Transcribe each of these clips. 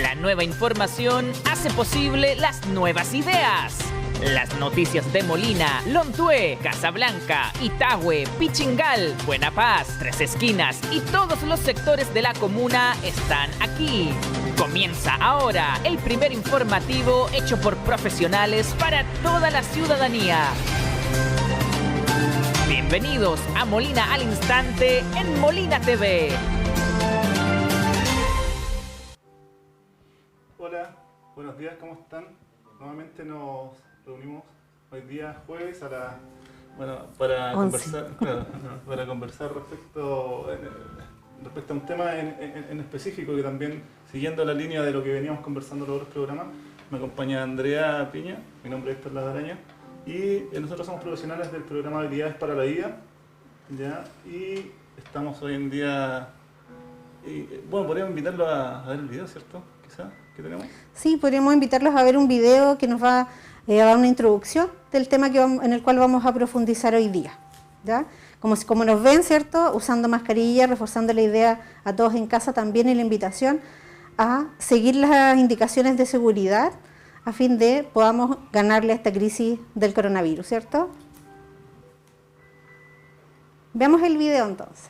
La nueva información hace posible las nuevas ideas. Las noticias de Molina, Lontué, Casablanca, Itahue, Pichingal, Buena Paz, Tres Esquinas y todos los sectores de la comuna están aquí. Comienza ahora el primer informativo hecho por profesionales para toda la ciudadanía. Bienvenidos a Molina al Instante en Molina TV. Hola, buenos días, ¿cómo están? Nuevamente nos reunimos hoy día jueves para conversar respecto a un tema en específico, que también, siguiendo la línea de lo que veníamos conversando en los otros programas, me acompaña Andrea Piña, mi nombre es Héctor Ladaraña, y nosotros somos profesionales del programa Habilidades para la Vida, ¿ya? Y estamos hoy en día, podríamos invitarlos a ver el video, ¿cierto? Quizá, ¿qué tenemos? Sí, podríamos invitarlos a ver un video que nos va a dar una introducción del tema en el cual vamos a profundizar hoy día, ¿ya? Como nos ven, ¿cierto? Usando mascarilla, reforzando la idea a todos en casa también, y la invitación a seguir las indicaciones de seguridad a fin de podamos ganarle a esta crisis del coronavirus, ¿cierto? Veamos el video entonces.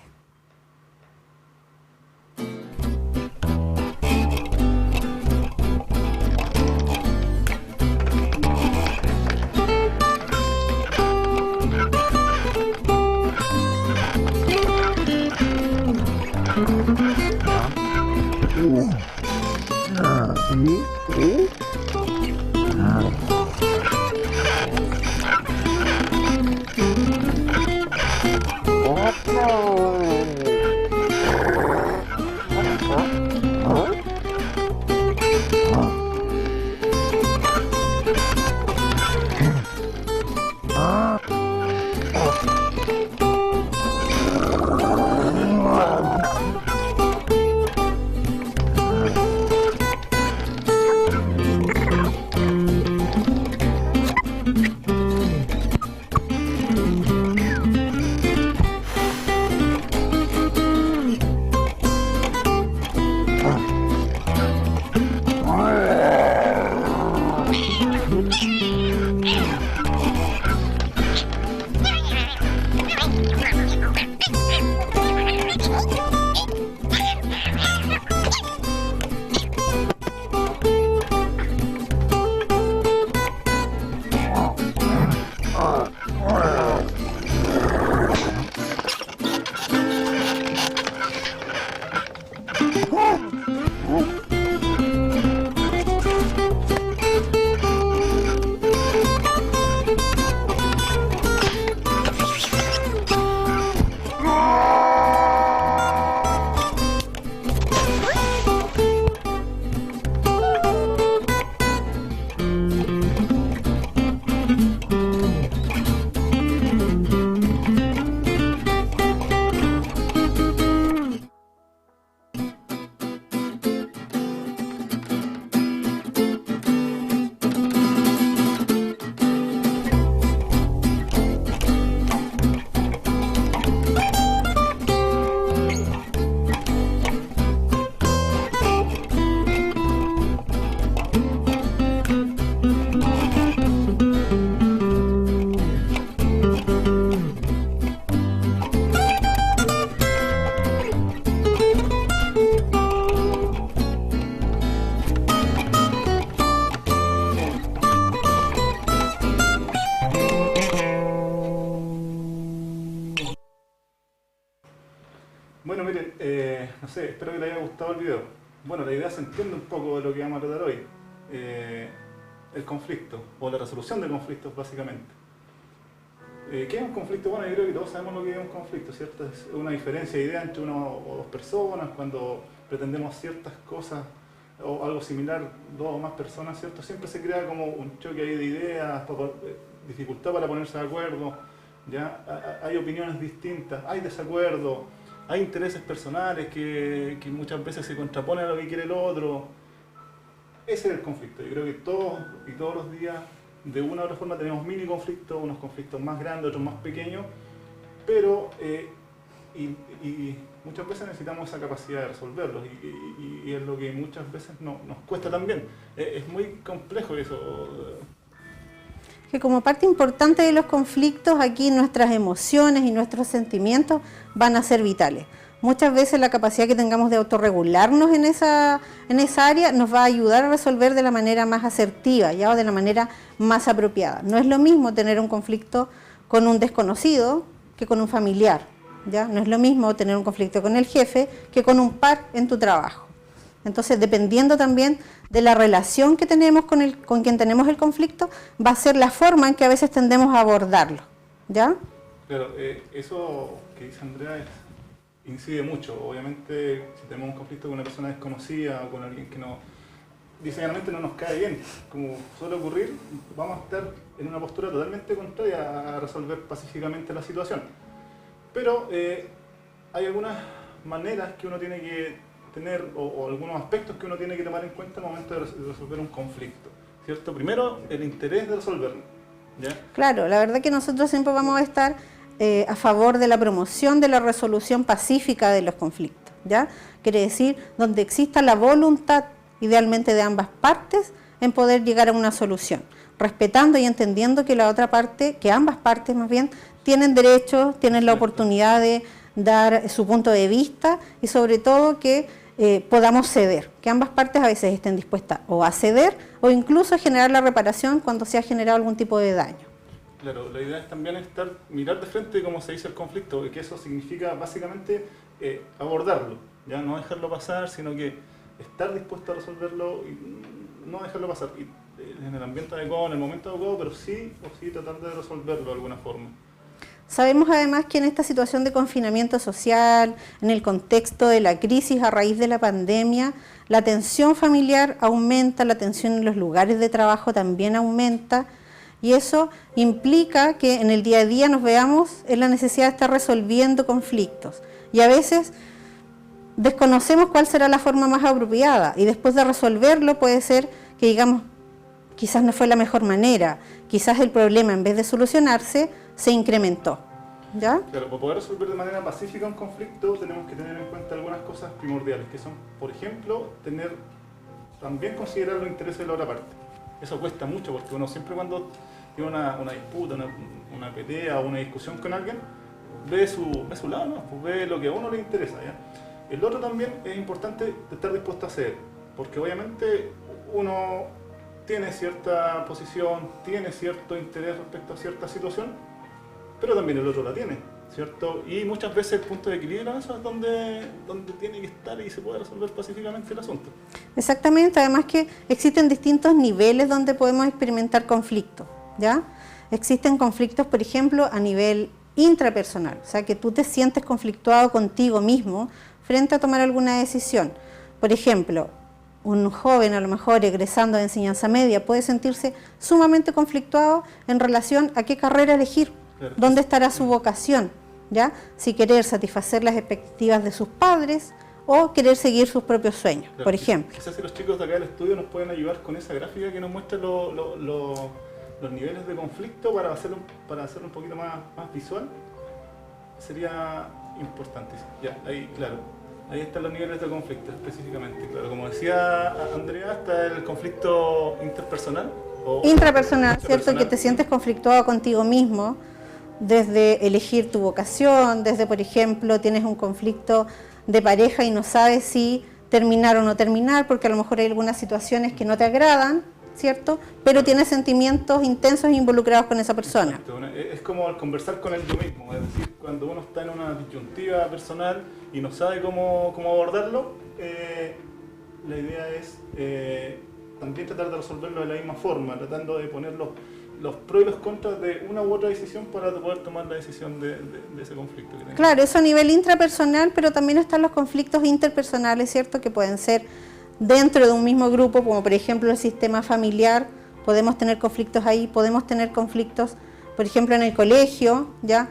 Bueno, miren, no sé, espero que les haya gustado el video. Bueno, la idea se entiende un poco de lo que vamos a tratar hoy. El conflicto, o la resolución de conflictos, básicamente. ¿Qué es un conflicto? Bueno, yo creo que todos sabemos lo que es un conflicto, ¿cierto? Es una diferencia de idea entre una o dos personas, cuando pretendemos ciertas cosas o algo similar, dos o más personas, ¿cierto? Siempre se crea como un choque ahí de ideas, dificultad para ponerse de acuerdo, ¿ya? Hay opiniones distintas, hay desacuerdo, hay intereses personales que muchas veces se contraponen a lo que quiere el otro. Ese es el conflicto. Yo creo que todos los días, de una u otra forma, tenemos mini conflictos, unos conflictos más grandes, otros más pequeños, pero y muchas veces necesitamos esa capacidad de resolverlos y es lo que muchas veces nos cuesta también. Es muy complejo eso. Que como parte importante de los conflictos, aquí nuestras emociones y nuestros sentimientos van a ser vitales. Muchas veces la capacidad que tengamos de autorregularnos en esa área nos va a ayudar a resolver de la manera más asertiva, ¿ya? O de la manera más apropiada. No es lo mismo tener un conflicto con un desconocido que con un familiar, ¿ya? No es lo mismo tener un conflicto con el jefe que con un par en tu trabajo. Entonces, dependiendo también de la relación que tenemos con quien tenemos el conflicto, va a ser la forma en que a veces tendemos a abordarlo, ¿ya? Claro, eso que dice Andrea incide mucho. Obviamente, si tenemos un conflicto con una persona desconocida o con alguien que diseñadamente no nos cae bien, como suele ocurrir, vamos a estar en una postura totalmente contraria a resolver pacíficamente la situación. Pero hay algunas maneras que uno tiene que tener o algunos aspectos que uno tiene que tomar en cuenta al momento de resolver un conflicto, ¿cierto? Primero, el interés de resolverlo, ¿ya? Claro, la verdad que nosotros siempre vamos a estar a favor de la promoción de la resolución pacífica de los conflictos, ¿ya? Quiere decir, donde exista la voluntad, idealmente de ambas partes, en poder llegar a una solución, respetando y entendiendo que la otra parte, que ambas partes más bien, tienen derechos, tienen la oportunidad de dar su punto de vista y sobre todo que podamos ceder, que ambas partes a veces estén dispuestas o a ceder o incluso a generar la reparación cuando se ha generado algún tipo de daño. Claro, la idea es también mirar de frente cómo se dice el conflicto, y que eso significa básicamente abordarlo, ya no dejarlo pasar, sino que estar dispuesto a resolverlo y no dejarlo pasar y, en el ambiente adecuado, en el momento adecuado, pero sí tratar de resolverlo de alguna forma. Sabemos además que en esta situación de confinamiento social, en el contexto de la crisis a raíz de la pandemia, la tensión familiar aumenta, la tensión en los lugares de trabajo también aumenta, y eso implica que en el día a día nos veamos en la necesidad de estar resolviendo conflictos. Y a veces desconocemos cuál será la forma más apropiada, y después de resolverlo puede ser que digamos, quizás no fue la mejor manera, quizás el problema en vez de solucionarse, se incrementó, ¿ya? Claro, para poder resolver de manera pacífica un conflicto tenemos que tener en cuenta algunas cosas primordiales, que son, por ejemplo, también considerar los intereses de la otra parte. Eso cuesta mucho porque uno siempre cuando tiene una disputa, una pelea o una discusión con alguien, ve su lado, ¿no? Pues ve lo que a uno le interesa, ¿ya? El otro también es importante estar dispuesto a ceder, porque obviamente uno tiene cierta posición, tiene cierto interés respecto a cierta situación, pero también el otro la tiene, ¿cierto? Y muchas veces el punto de equilibrio eso es donde tiene que estar y se puede resolver pacíficamente el asunto. Exactamente, además que existen distintos niveles donde podemos experimentar conflictos, ¿ya? Existen conflictos, por ejemplo, a nivel intrapersonal, o sea, que tú te sientes conflictuado contigo mismo frente a tomar alguna decisión. Por ejemplo, un joven a lo mejor egresando de enseñanza media puede sentirse sumamente conflictuado en relación a qué carrera elegir, claro, dónde estará su vocación, ¿ya? Si querer satisfacer las expectativas de sus padres o querer seguir sus propios sueños, claro, por ejemplo. Quizás si los chicos de acá del estudio nos pueden ayudar con esa gráfica que nos muestra los niveles de conflicto para hacerlo un poquito más visual, sería importantísimo. Ya, ahí, claro. Ahí están los niveles de conflicto específicamente. Claro, como decía Andrea, está el conflicto interpersonal. Intrapersonal, ¿cierto? Que te sientes conflictuado contigo mismo, desde elegir tu vocación, desde, por ejemplo, tienes un conflicto de pareja y no sabes si terminar o no terminar, porque a lo mejor hay algunas situaciones que no te agradan, ¿cierto? Pero tienes sentimientos intensos involucrados con esa persona. Exacto. Es como al conversar con él yo mismo, es decir, cuando uno está en una disyuntiva personal y no sabe cómo abordarlo, la idea es también tratar de resolverlo de la misma forma, tratando de poner los pros y los contras de una u otra decisión para poder tomar la decisión de ese conflicto que tenga. Claro, eso a nivel intrapersonal, pero también están los conflictos interpersonales, ¿cierto? Que pueden ser dentro de un mismo grupo, como por ejemplo el sistema familiar, podemos tener conflictos ahí, podemos tener conflictos, por ejemplo, en el colegio, ¿ya?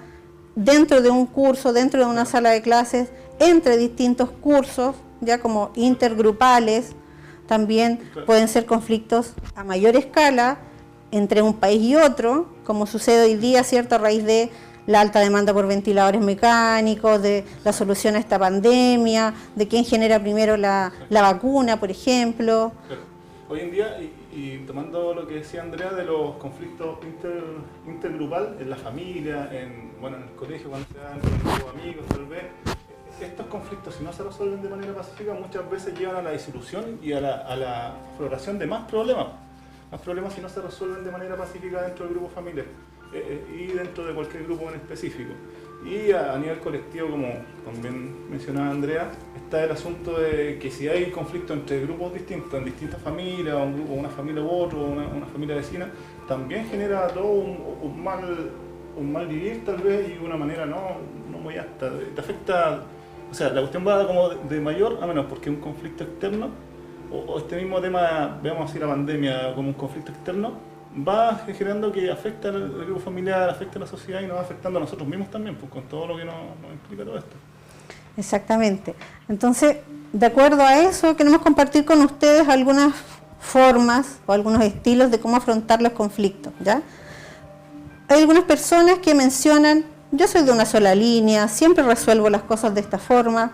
Dentro de un curso, dentro de una sala de clases, entre distintos cursos, ya como intergrupales, también pueden ser conflictos a mayor escala entre un país y otro, como sucede hoy día, ¿cierto? A raíz de la alta demanda por ventiladores mecánicos, de la solución a esta pandemia, de quién genera primero la vacuna, por ejemplo. Claro. Hoy en día, y tomando lo que decía Andrea de los conflictos intergrupal en la familia, en el colegio, cuando se dan con los amigos, tal vez, estos conflictos, si no se resuelven de manera pacífica, muchas veces llevan a la disolución y a la floración de más problemas. Más problemas si no se resuelven de manera pacífica dentro del grupo familiar y dentro de cualquier grupo en específico. Y a nivel colectivo, como también mencionaba Andrea, está el asunto de que si hay conflicto entre grupos distintos, en distintas familias, o un grupo, una familia u otro, una familia vecina, también genera todo un mal vivir tal vez y una manera no muy apta. Te afecta, o sea, la cuestión va como de mayor a menor, porque un conflicto externo, o este mismo tema, veamos así la pandemia como un conflicto externo, va generando que afecta al grupo familiar, afecta a la sociedad y nos va afectando a nosotros mismos también, pues con todo lo que nos implica todo esto. Exactamente. Entonces, de acuerdo a eso, queremos compartir con ustedes algunas formas o algunos estilos de cómo afrontar los conflictos, ¿ya? Hay algunas personas que mencionan, yo soy de una sola línea, siempre resuelvo las cosas de esta forma,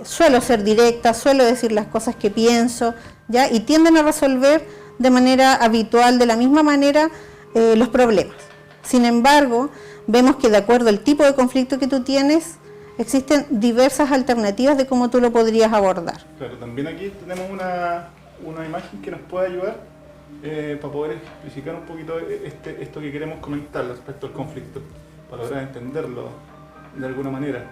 suelo ser directa, suelo decir las cosas que pienso, ¿ya? Y tienden a resolver de manera habitual, de la misma manera, los problemas. Sin embargo, vemos que de acuerdo al tipo de conflicto que tú tienes, existen diversas alternativas de cómo tú lo podrías abordar. Claro, también aquí tenemos una imagen que nos puede ayudar para poder explicar un poquito esto que queremos comentar respecto al conflicto, para lograr entenderlo de alguna manera.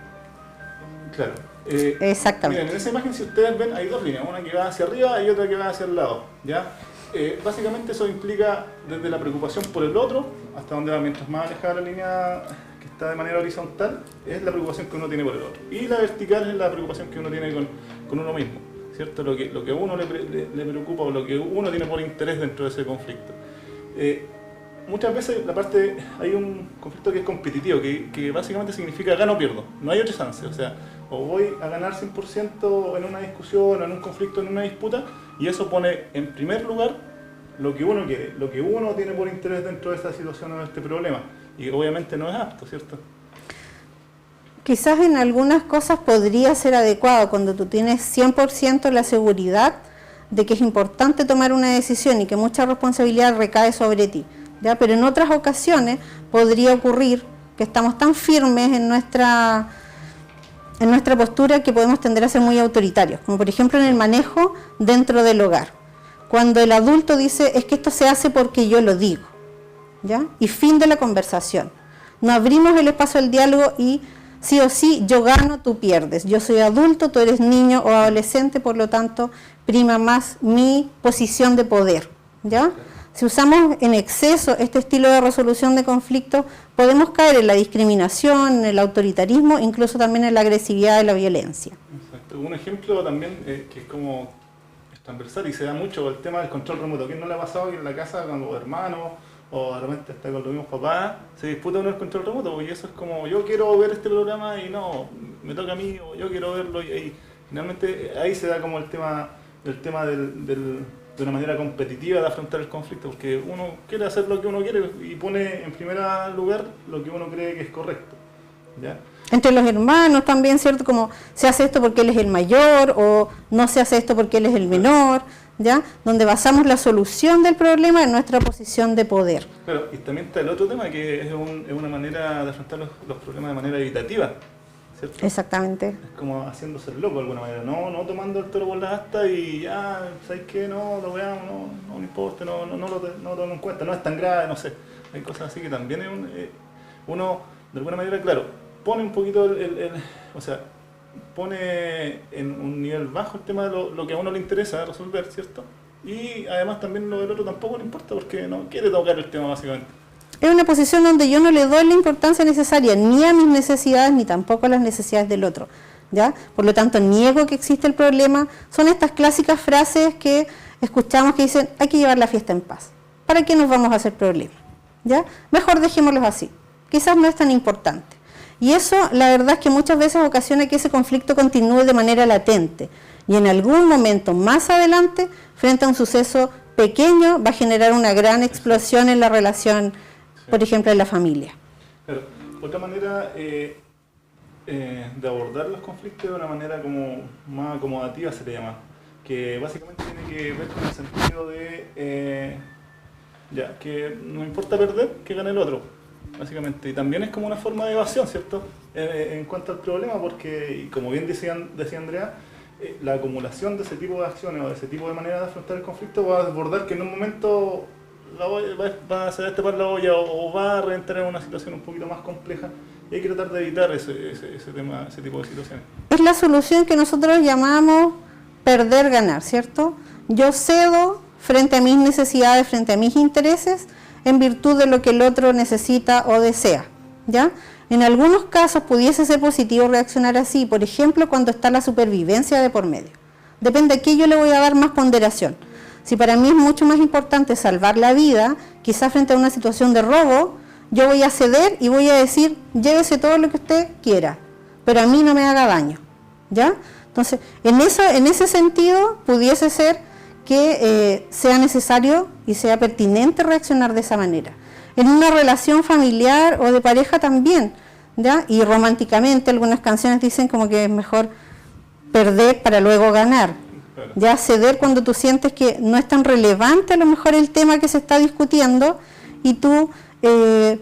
Claro. Exactamente. Miren, en esa imagen, si ustedes ven, hay dos líneas, una que va hacia arriba y otra que va hacia el lado, ¿ya? Básicamente eso implica desde la preocupación por el otro, hasta donde va, mientras más alejada la línea que está de manera horizontal, es la preocupación que uno tiene por el otro. Y la vertical es la preocupación que uno tiene con uno mismo, ¿cierto? Lo que a uno le preocupa o lo que uno tiene por interés dentro de ese conflicto. Muchas veces hay un conflicto que es competitivo, que básicamente significa gano o pierdo, no hay otra chance, o sea, o voy a ganar 100% en una discusión, en un conflicto, en una disputa, y eso pone en primer lugar lo que uno quiere, lo que uno tiene por interés dentro de esta situación o de este problema, y obviamente no es apto, ¿cierto? Quizás en algunas cosas podría ser adecuado cuando tú tienes 100% la seguridad de que es importante tomar una decisión y que mucha responsabilidad recae sobre ti, ¿ya? Pero en otras ocasiones podría ocurrir que estamos tan firmes en nuestra postura que podemos tender a ser muy autoritarios, como por ejemplo en el manejo dentro del hogar. Cuando el adulto dice, es que esto se hace porque yo lo digo, ¿ya? Y fin de la conversación. No abrimos el espacio al diálogo y sí o sí, yo gano, tú pierdes. Yo soy adulto, tú eres niño o adolescente, por lo tanto, prima más mi posición de poder, ¿ya? Si usamos en exceso este estilo de resolución de conflictos, podemos caer en la discriminación, en el autoritarismo, incluso también en la agresividad y la violencia. Exacto. Un ejemplo también que es como transversal y se da mucho el tema del control remoto. ¿Quién no le ha pasado que en la casa con los hermanos o de repente está con los mismos papás se disputa uno el control remoto? Y eso es como, yo quiero ver este programa y no, me toca a mí, o yo quiero verlo y finalmente ahí se da como el tema de una manera competitiva de afrontar el conflicto, porque uno quiere hacer lo que uno quiere y pone en primer lugar lo que uno cree que es correcto, ¿ya? Entre los hermanos también, ¿cierto? Como se hace esto porque él es el mayor o no se hace esto porque él es el menor, ¿ya? Donde basamos la solución del problema en nuestra posición de poder. Claro, y también está el otro tema que es una manera de afrontar los problemas de manera evitativa, ¿cierto? Exactamente. Es como haciéndose el loco de alguna manera, no tomando el toro por las astas y ya, ¿sabes qué? No lo veamos, no importa, no lo tomo en cuenta, no es tan grave, no sé. Hay cosas así que también uno, de alguna manera, claro, pone un poquito o sea, pone en un nivel bajo el tema de lo que a uno le interesa resolver, ¿cierto? Y además también lo del otro tampoco le importa porque no quiere tocar el tema básicamente. Es una posición donde yo no le doy la importancia necesaria ni a mis necesidades ni tampoco a las necesidades del otro, ¿ya? Por lo tanto, niego que existe el problema. Son estas clásicas frases que escuchamos que dicen, hay que llevar la fiesta en paz. ¿Para qué nos vamos a hacer problemas? ¿Ya? Mejor dejémoslos así. Quizás no es tan importante. Y eso, la verdad es que muchas veces ocasiona que ese conflicto continúe de manera latente. Y en algún momento más adelante, frente a un suceso pequeño, va a generar una gran explosión en la relación, por ejemplo, en la familia. Claro. otra manera de abordar los conflictos de una manera como más acomodativa se le llama, que básicamente tiene que ver con el sentido de que no importa perder, que gane el otro, básicamente. Y también es como una forma de evasión, ¿cierto? En cuanto al problema, porque, y como bien decía Andrea, la acumulación de ese tipo de acciones o de ese tipo de manera de afrontar el conflicto va a desbordar que en un momento va a destapar la olla o va a reventar en una situación un poquito más compleja, y hay que tratar de evitar ese tipo de situaciones. Es la solución que nosotros llamamos perder-ganar, ¿cierto? Yo cedo frente a mis necesidades, frente a mis intereses, en virtud de lo que el otro necesita o desea, ¿ya? En algunos casos pudiese ser positivo reaccionar así, por ejemplo, cuando está la supervivencia de por medio. Depende de qué yo le voy a dar más ponderación. Si para mí es mucho más importante salvar la vida, quizás frente a una situación de robo, yo voy a ceder y voy a decir, llévese todo lo que usted quiera, pero a mí no me haga daño, ¿ya? Entonces, en ese sentido, pudiese ser que sea necesario y sea pertinente reaccionar de esa manera. En una relación familiar o de pareja también, ¿ya? Y románticamente algunas canciones dicen como que es mejor perder para luego ganar. Ya ceder cuando tú sientes que no es tan relevante a lo mejor el tema que se está discutiendo y tú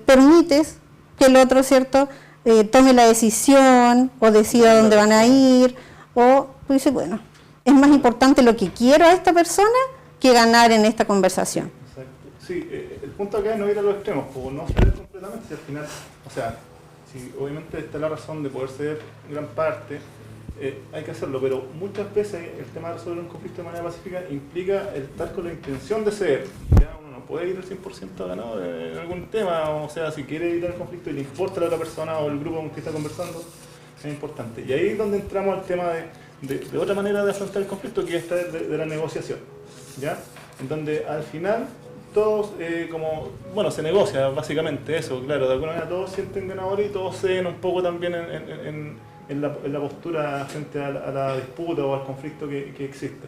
permites que el otro, ¿cierto?, tome la decisión o decida dónde van a ir, o tú dices, bueno, es más importante lo que quiero a esta persona que ganar en esta conversación. Exacto. Sí, el punto acá es no ir a los extremos, o no ceder completamente, si al final, o sea, si obviamente está la razón de poder ceder gran parte, hay que hacerlo, pero muchas veces el tema de resolver un conflicto de manera pacífica implica el estar con la intención de ceder. ¿Ya? Uno no puede ir al 100% ganado en algún tema, o sea, si quiere evitar el conflicto y le importa a la otra persona o el grupo con que está conversando, es importante. Y ahí es donde entramos al tema de otra manera de afrontar el conflicto, que es esta de la negociación, ¿ya? En donde al final todos, se negocia básicamente eso, claro, de alguna manera todos sienten ganadores y todos ceden un poco también en la postura frente a la disputa o al conflicto que existe.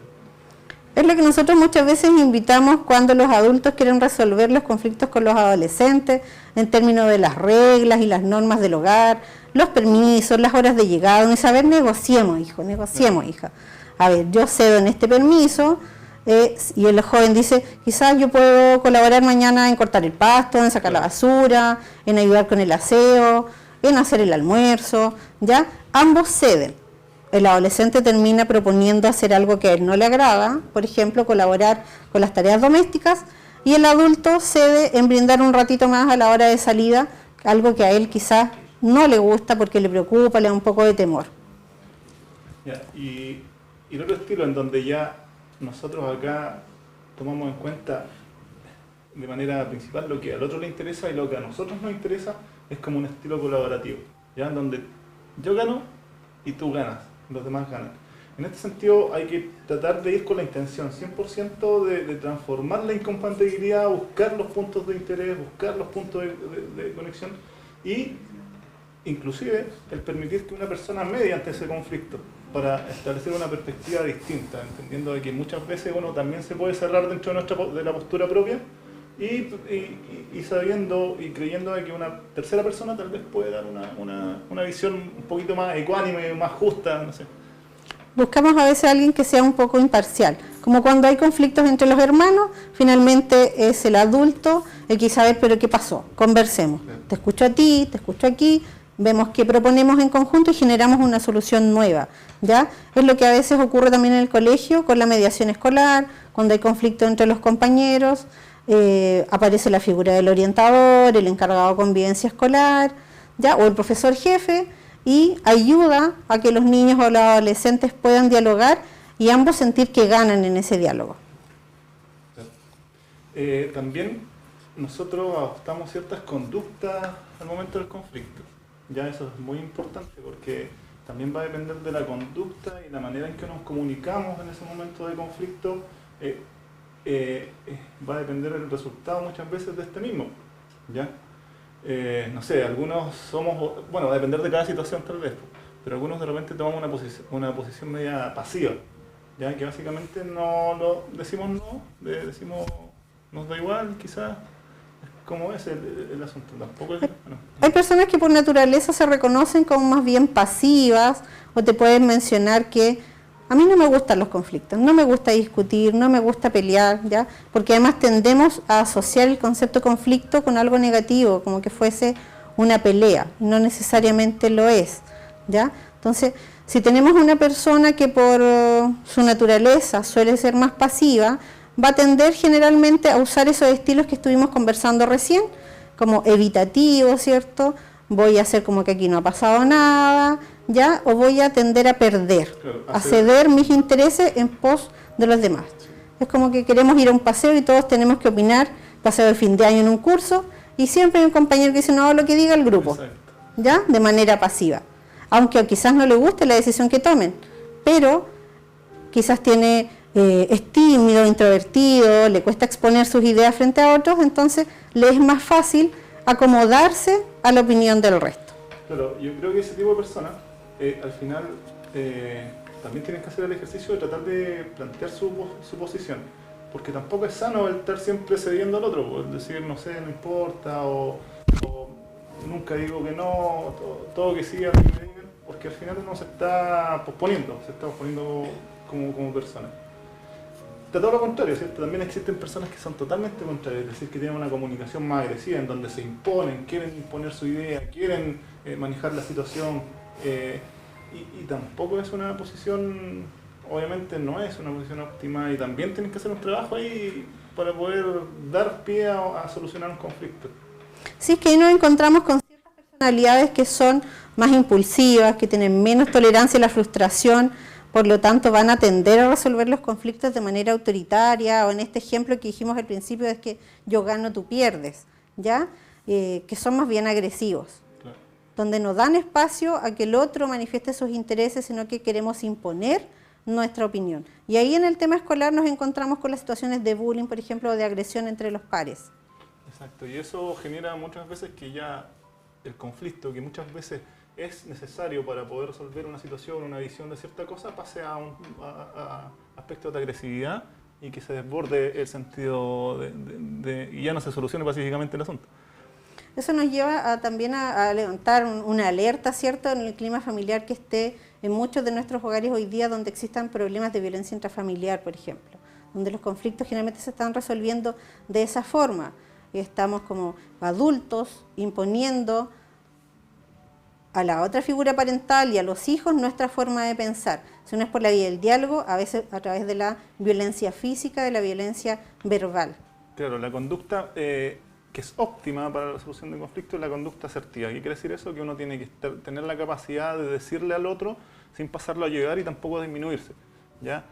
Es lo que nosotros muchas veces invitamos cuando los adultos quieren resolver los conflictos con los adolescentes en términos de las reglas y las normas del hogar, los permisos, las horas de llegada. Y saber, negociemos, hijo, negociemos, hija. A ver, yo cedo en este permiso y el joven dice, quizás yo puedo colaborar mañana en cortar el pasto, en sacar la basura, en ayudar con el aseo, en hacer el almuerzo, ¿ya? Ambos ceden. El adolescente termina proponiendo hacer algo que a él no le agrada, por ejemplo, colaborar con las tareas domésticas, y el adulto cede en brindar un ratito más a la hora de salida, algo que a él quizás no le gusta porque le preocupa, le da un poco de temor. Ya, y el otro estilo en donde ya nosotros acá tomamos en cuenta de manera principal lo que al otro le interesa y lo que a nosotros nos interesa, es como un estilo colaborativo, ¿ya? En donde yo gano y tú ganas, los demás ganan. En este sentido hay que tratar de ir con la intención 100% de transformar la incompatibilidad, buscar los puntos de interés, buscar los puntos de conexión y inclusive el permitir que una persona medie ante ese conflicto para establecer una perspectiva distinta, entendiendo de que muchas veces uno también se puede cerrar dentro de la postura propia y sabiendo y creyendo de que una tercera persona tal vez puede dar una visión un poquito más ecuánime, más justa, no sé. Buscamos a veces a alguien que sea un poco imparcial, como cuando hay conflictos entre los hermanos, finalmente es el adulto el que sabe, pero ¿qué pasó? Conversemos, te escucho a ti, te escucho aquí, vemos qué proponemos en conjunto y generamos una solución nueva, ¿ya? Es lo que a veces ocurre también en el colegio con la mediación escolar, cuando hay conflicto entre los compañeros, aparece la figura del orientador, el encargado de convivencia escolar, ¿ya? O el profesor jefe, y ayuda a que los niños o los adolescentes puedan dialogar y ambos sentir que ganan en ese diálogo. También nosotros adoptamos ciertas conductas al momento del conflicto. Ya eso es muy importante porque también va a depender de la conducta y la manera en que nos comunicamos en ese momento de conflicto. Va a depender el resultado muchas veces de este mismo, ¿ya? No sé, algunos somos, bueno, va a depender de cada situación tal vez, pero algunos de repente tomamos una posición media pasiva, ¿ya? Que básicamente no decimos no, decimos nos da igual, quizás cómo es el asunto. Tampoco es, bueno. Hay personas que por naturaleza se reconocen como más bien pasivas, o te pueden mencionar que a mí no me gustan los conflictos, no me gusta discutir, no me gusta pelear, ¿ya? Porque además tendemos a asociar el concepto conflicto con algo negativo, como que fuese una pelea, no necesariamente lo es, ¿ya? Entonces, si tenemos una persona que por su naturaleza suele ser más pasiva, va a tender generalmente a usar esos estilos que estuvimos conversando recién, como evitativo, ¿cierto? Voy a hacer como que aquí no ha pasado nada, ¿ya? O voy a tender a perder, Claro, a ceder mis intereses en pos de los demás. Es como que queremos ir a un paseo y todos tenemos que opinar, paseo de fin de año en un curso, y siempre hay un compañero que dice, no, lo que diga el grupo, Exacto. ¿ya? De manera pasiva. Aunque quizás no le guste la decisión que tomen, pero quizás tiene es tímido, introvertido, le cuesta exponer sus ideas frente a otros, entonces le es más fácil acomodarse a la opinión del resto. Claro, yo creo que ese tipo de personas, al final, también tienen que hacer el ejercicio de tratar de plantear su posición, porque tampoco es sano el estar siempre cediendo al otro, pues, decir, no sé, no importa, o nunca digo que no, todo que sí, a lo que me digan, porque al final uno se está posponiendo como persona. De todo lo contrario, ¿cierto? También existen personas que son totalmente contrarias, es decir, que tienen una comunicación más agresiva, en donde se imponen, quieren imponer su idea, quieren manejar la situación, y tampoco es una posición, obviamente no es una posición óptima, y también tienen que hacer un trabajo ahí para poder dar pie a solucionar un conflicto. Sí, es que ahí nos encontramos con ciertas personalidades que son más impulsivas, que tienen menos tolerancia a la frustración, por lo tanto van a tender a resolver los conflictos de manera autoritaria, o en este ejemplo que dijimos al principio es que yo gano, tú pierdes, ¿ya? Que son más bien agresivos, Claro. donde no dan espacio a que el otro manifieste sus intereses, sino que queremos imponer nuestra opinión. Y ahí en el tema escolar nos encontramos con las situaciones de bullying, por ejemplo, o de agresión entre los pares. Exacto, y eso genera muchas veces que ya el conflicto, que muchas veces es necesario para poder resolver una situación, una visión de cierta cosa, pase a aspectos de agresividad y que se desborde el sentido y ya no se solucione pacíficamente el asunto. Eso nos lleva también a levantar una alerta, ¿cierto?, en el clima familiar que esté en muchos de nuestros hogares hoy día, donde existan problemas de violencia intrafamiliar, por ejemplo, donde los conflictos generalmente se están resolviendo de esa forma. Estamos como adultos imponiendo a la otra figura parental y a los hijos nuestra forma de pensar. Si no es por la vía del diálogo, a veces a través de la violencia física, de la violencia verbal. Claro, la conducta que es óptima para la resolución de conflictos es la conducta asertiva. ¿Qué quiere decir eso? Que uno tiene que tener la capacidad de decirle al otro sin pasarlo a llegar y tampoco disminuirse, ¿ya?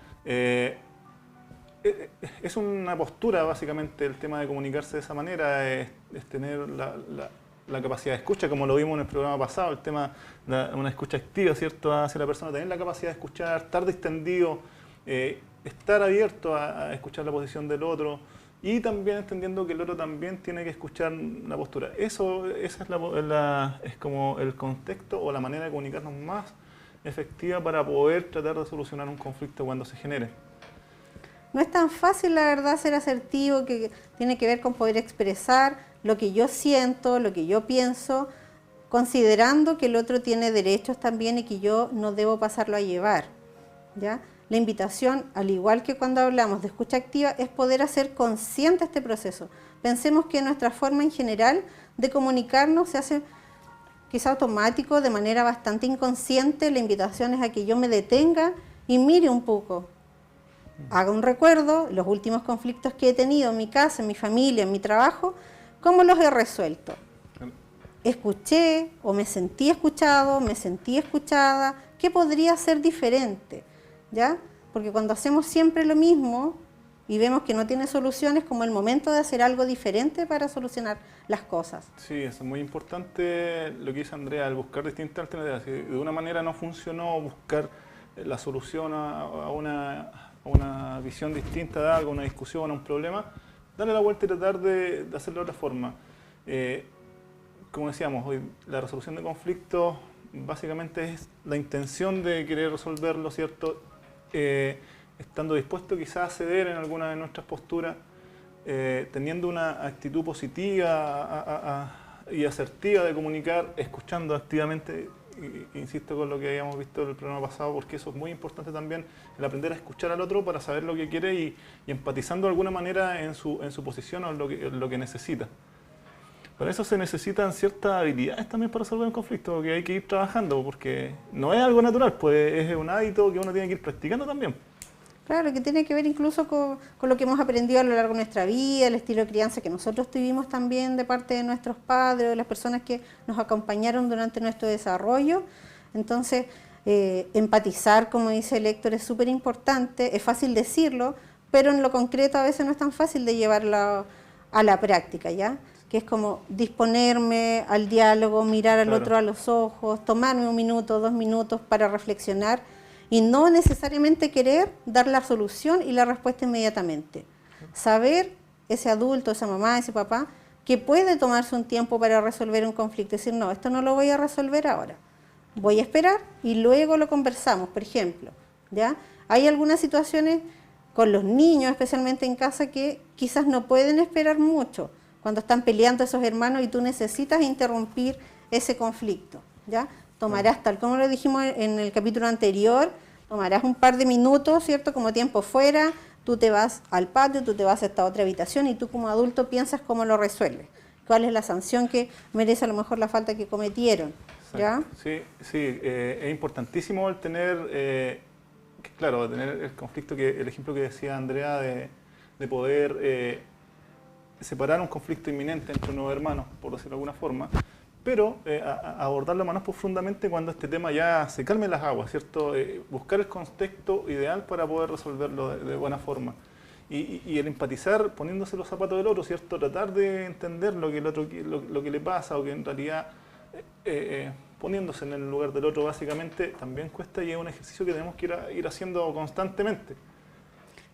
Es una postura, básicamente, el tema de comunicarse de esa manera, es tener la capacidad de escucha, como lo vimos en el programa pasado, el tema de una escucha activa, ¿cierto?, hacia la persona, tener la capacidad de escuchar, estar distendido, estar abierto a escuchar la posición del otro, y también entendiendo que el otro también tiene que escuchar la postura. Esa es como el contexto o la manera de comunicarnos más efectiva para poder tratar de solucionar un conflicto cuando se genere. No es tan fácil, la verdad, ser asertivo, que tiene que ver con poder expresar lo que yo siento, lo que yo pienso, considerando que el otro tiene derechos también y que yo no debo pasarlo a llevar, ¿ya? La invitación, al igual que cuando hablamos de escucha activa, es poder hacer consciente este proceso. Pensemos que nuestra forma en general de comunicarnos se hace quizá automático, de manera bastante inconsciente. La invitación es a que yo me detenga y mire un poco, haga un recuerdo, los últimos conflictos que he tenido en mi casa, en mi familia, en mi trabajo, ¿cómo los he resuelto? ¿Escuché o me sentí escuchado, me sentí escuchada? ¿Qué podría ser diferente? ¿Ya? Porque cuando hacemos siempre lo mismo y vemos que no tiene soluciones, como el momento de hacer algo diferente para solucionar las cosas. Sí, eso es muy importante lo que dice Andrea, el buscar distintas alternativas. Si de una manera no funcionó, buscar la solución a una visión distinta de algo, una discusión, a un problema, darle la vuelta y tratar de hacerlo de otra forma. Como decíamos, hoy la resolución de conflictos básicamente es la intención de querer resolverlo, ¿cierto? Estando dispuesto quizás a ceder en alguna de nuestras posturas, teniendo una actitud positiva y asertiva de comunicar, escuchando activamente, insisto con lo que habíamos visto en el programa pasado, porque eso es muy importante también, el aprender a escuchar al otro para saber lo que quiere y empatizando de alguna manera en su posición o en lo que necesita. Para eso se necesitan ciertas habilidades también para resolver un conflicto, que hay que ir trabajando, porque no es algo natural, pues es un hábito que uno tiene que ir practicando también. Claro, que tiene que ver incluso con lo que hemos aprendido a lo largo de nuestra vida, el estilo de crianza que nosotros tuvimos también de parte de nuestros padres, de las personas que nos acompañaron durante nuestro desarrollo. Entonces, empatizar, como dice el Héctor, es súper importante, es fácil decirlo, pero en lo concreto a veces no es tan fácil de llevarlo a la práctica, ¿ya? Que es como disponerme al diálogo, mirar al otro a los ojos, tomarme 1 minuto, 2 minutos para reflexionar, y no necesariamente querer dar la solución y la respuesta inmediatamente. Saber, ese adulto, esa mamá, ese papá, que puede tomarse un tiempo para resolver un conflicto. Decir, no, esto no lo voy a resolver ahora. Voy a esperar y luego lo conversamos, por ejemplo. ¿Ya? Hay algunas situaciones con los niños, especialmente en casa, que quizás no pueden esperar mucho cuando están peleando esos hermanos y tú necesitas interrumpir ese conflicto. ¿Ya? Tomarás, tal como lo dijimos en el capítulo anterior, tomarás un par de minutos, ¿cierto? Como tiempo fuera, tú te vas al patio, tú te vas a esta otra habitación y tú como adulto piensas cómo lo resuelves. ¿Cuál es la sanción que merece a lo mejor la falta que cometieron? ¿Ya? Sí, es importantísimo el tener, claro, tener el conflicto, el ejemplo que decía Andrea de poder separar un conflicto inminente entre unos hermanos, por decirlo de alguna forma, pero abordarlo más profundamente cuando este tema ya se calme las aguas, ¿cierto? Buscar el contexto ideal para poder resolverlo de buena forma. Y el empatizar poniéndose los zapatos del otro, ¿cierto? Tratar de entender lo que el otro, lo que le pasa, o que en realidad poniéndose en el lugar del otro básicamente también cuesta, y es un ejercicio que tenemos que ir haciendo constantemente.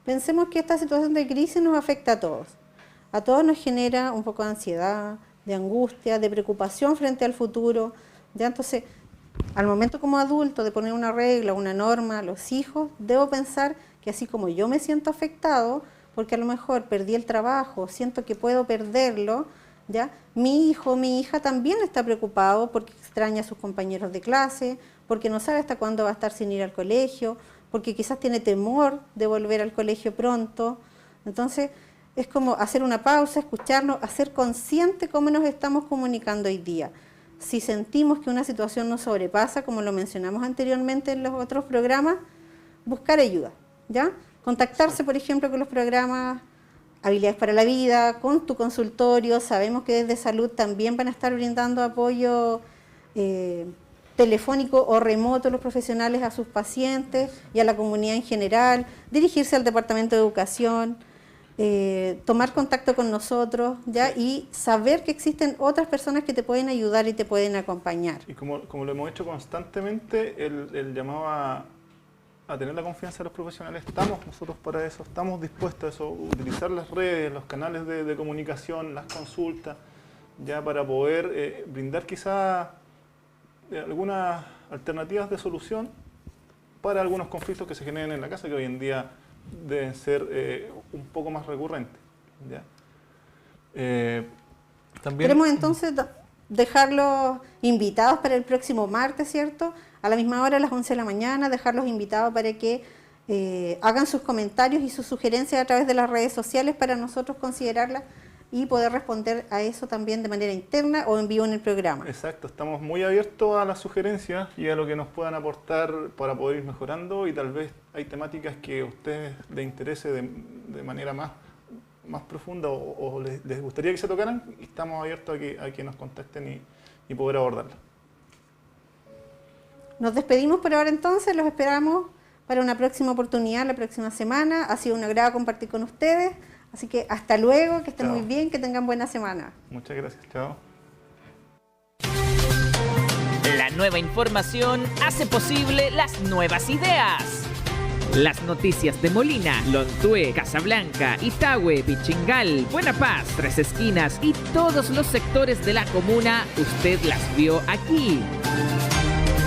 Pensemos que esta situación de crisis nos afecta a todos. A todos nos genera un poco de ansiedad, de angustia, de preocupación frente al futuro. ¿Ya? Entonces, al momento como adulto de poner una regla, una norma a los hijos, debo pensar que así como yo me siento afectado, porque a lo mejor perdí el trabajo, siento que puedo perderlo, ¿ya? Mi hijo, mi hija también está preocupado porque extraña a sus compañeros de clase, porque no sabe hasta cuándo va a estar sin ir al colegio, porque quizás tiene temor de volver al colegio pronto. Entonces, es como hacer una pausa, escucharnos, hacer consciente cómo nos estamos comunicando hoy día. Si sentimos que una situación nos sobrepasa, como lo mencionamos anteriormente en los otros programas, buscar ayuda, ¿ya? Contactarse, por ejemplo, con los programas Habilidades para la Vida, con tu consultorio. Sabemos que desde Salud también van a estar brindando apoyo telefónico o remoto los profesionales a sus pacientes y a la comunidad en general, dirigirse al Departamento de Educación, tomar contacto con nosotros, ¿ya? Y saber que existen otras personas que te pueden ayudar y te pueden acompañar. Y como lo hemos hecho constantemente, el llamado a tener la confianza de los profesionales, estamos nosotros para eso, estamos dispuestos a eso, utilizar las redes, los canales de comunicación, las consultas, ya para poder brindar quizás algunas alternativas de solución para algunos conflictos que se generen en la casa, que hoy en día deben ser un poco más recurrentes. ¿Ya? También queremos entonces dejarlos invitados para el próximo martes, ¿cierto? A la misma hora, a las 11 de la mañana, dejarlos invitados para que hagan sus comentarios y sus sugerencias a través de las redes sociales para nosotros considerarlas y poder responder a eso también de manera interna o en vivo en el programa. Exacto, estamos muy abiertos a las sugerencias y a lo que nos puedan aportar para poder ir mejorando, y tal vez hay temáticas que a ustedes les interese de manera más profunda o les gustaría que se tocaran, y estamos abiertos a que nos contacten y poder abordarlas. Nos despedimos por ahora entonces, los esperamos para una próxima oportunidad la próxima semana. Ha sido un agrado compartir con ustedes. Así que hasta luego, que estén muy bien, que tengan buena semana. Muchas gracias, chao. La nueva información hace posible las nuevas ideas. Las noticias de Molina, Lontué, Casablanca, Itahue, Pichingal, Buena Paz, Tres Esquinas y todos los sectores de la comuna, usted las vio aquí.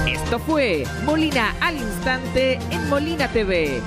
Esto fue Molina al Instante en Molina TV.